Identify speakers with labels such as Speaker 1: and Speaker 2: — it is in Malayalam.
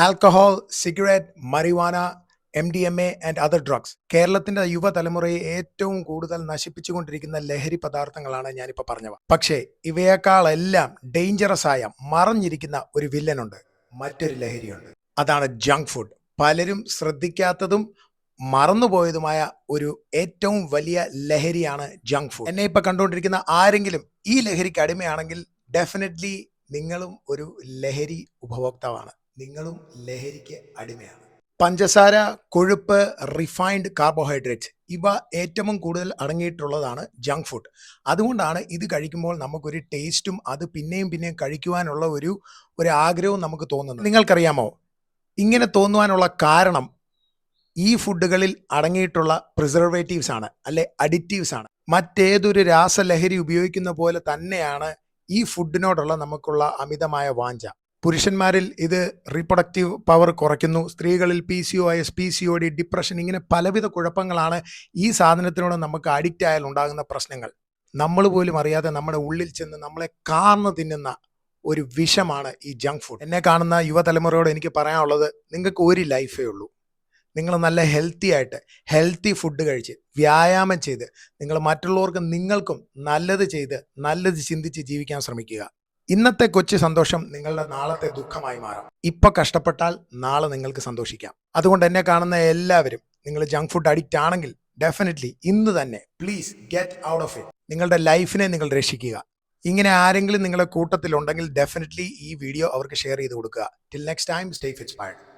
Speaker 1: Alcohol, cigarette, marijuana, MDMA and other drugs. കേരളത്തിന്റെ യുവതലമുറയെ ഏറ്റവും കൂടുതൽ നശിപ്പിച്ചുകൊണ്ടിരിക്കുന്ന ലഹരി പദാർത്ഥങ്ങളാണ് ഞാനിപ്പോൾ പറഞ്ഞവ. പക്ഷേ ഇവയേക്കാളെല്ലാം ഡേഞ്ചറസ് ആയ മറഞ്ഞിരിക്കുന്ന ഒരു വില്ലനുണ്ട്, മറ്റൊരു ലഹരിയുണ്ട്. അതാണ് ജങ്ക് ഫുഡ്. പലരും ശ്രദ്ധിക്കാത്തതും മറന്നുപോയതുമായ ഒരു ഏറ്റവും വലിയ ലഹരിയാണ് ജങ്ക് ഫുഡ്. എന്നെ ഇപ്പൊ കണ്ടുകൊണ്ടിരിക്കുന്ന ആരെങ്കിലും ഈ ലഹരിക്ക് അടിമയാണെങ്കിൽ ഡെഫിനറ്റ്ലി നിങ്ങളും ഒരു ലഹരി ഉപഭോക്താവാണ്. നിങ്ങളും ലഹരിക്ക് അടിമയാണ്. പഞ്ചസാര, കൊഴുപ്പ്, റിഫൈൻഡ് കാർബോഹൈഡ്രേറ്റ്സ് ഇവ ഏറ്റവും കൂടുതൽ അടങ്ങിയിട്ടുള്ളതാണ് ജങ്ക് ഫുഡ്. അതുകൊണ്ടാണ് ഇത് കഴിക്കുമ്പോൾ നമുക്കൊരു ടേസ്റ്റും അത് പിന്നെയും പിന്നെയും കഴിക്കുവാനുള്ള ഒരു ആഗ്രഹവും നമുക്ക് തോന്നുന്നത്. നിങ്ങൾക്കറിയാമോ, ഇങ്ങനെ തോന്നുവാനുള്ള കാരണം ഈ ഫുഡുകളിൽ അടങ്ങിയിട്ടുള്ള പ്രിസർവേറ്റീവ്സ് ആണ്, അല്ലെ അഡിറ്റീവ്സ് ആണ്. മറ്റേതൊരു രാസലഹരി ഉപയോഗിക്കുന്ന പോലെ തന്നെയാണ് ഈ ഫുഡിനോടുള്ള നമുക്കുള്ള അമിതമായ വാഞ്ച. പുരുഷന്മാരിൽ ഇത് റീപ്രൊഡക്റ്റീവ് പവർ കുറയ്ക്കുന്നു, സ്ത്രീകളിൽ PCOS, PCOD, ഡിപ്രഷൻ, ഇങ്ങനെ പലവിധ കുഴപ്പങ്ങളാണ് ഈ സാധനത്തിനോട് നമുക്ക് അഡിക്റ്റ് ആയാൽ ഉണ്ടാകുന്ന പ്രശ്നങ്ങൾ. നമ്മൾ പോലും അറിയാതെ നമ്മുടെ ഉള്ളിൽ ചെന്ന് നമ്മളെ കാർന്നു തിന്നുന്ന ഒരു വിഷമാണ് ഈ ജങ്ക് ഫുഡ്. എന്നെ കാണുന്ന യുവതലമുറയോട് എനിക്ക് പറയാനുള്ളത്, നിങ്ങൾക്ക് ഒരു ലൈഫേ ഉള്ളൂ. നിങ്ങൾ നല്ല ഹെൽത്തി ഫുഡ് കഴിച്ച് വ്യായാമം ചെയ്ത് നിങ്ങൾ മറ്റുള്ളവർക്ക് നിങ്ങൾക്കും നല്ലത് ചെയ്ത് നല്ലത് ചിന്തിച്ച് ജീവിക്കാൻ ശ്രമിക്കുക. ഇന്നത്തെ കൊച്ചു സന്തോഷം നിങ്ങളുടെ നാളത്തെ ദുഃഖമായി മാറാം. ഇപ്പൊ കഷ്ടപ്പെട്ടാൽ നാളെ നിങ്ങൾക്ക് സന്തോഷിക്കാം. അതുകൊണ്ട് എന്നെ കാണുന്ന എല്ലാവരും, നിങ്ങൾ ജങ്ക് ഫുഡ് അഡിക്റ്റ് ആണെങ്കിൽ ഡെഫിനറ്റ്ലി ഇന്ന് തന്നെ please get out of it. നിങ്ങളുടെ ലൈഫിനെ നിങ്ങൾ രക്ഷിക്കുക. ഇങ്ങനെ ആരെങ്കിലും നിങ്ങളുടെ കൂട്ടത്തിലുണ്ടെങ്കിൽ ഡെഫിനറ്റ്ലി ഈ വീഡിയോ അവർക്ക് ഷെയർ ചെയ്ത് കൊടുക്കുക. Till next time, stay inspired.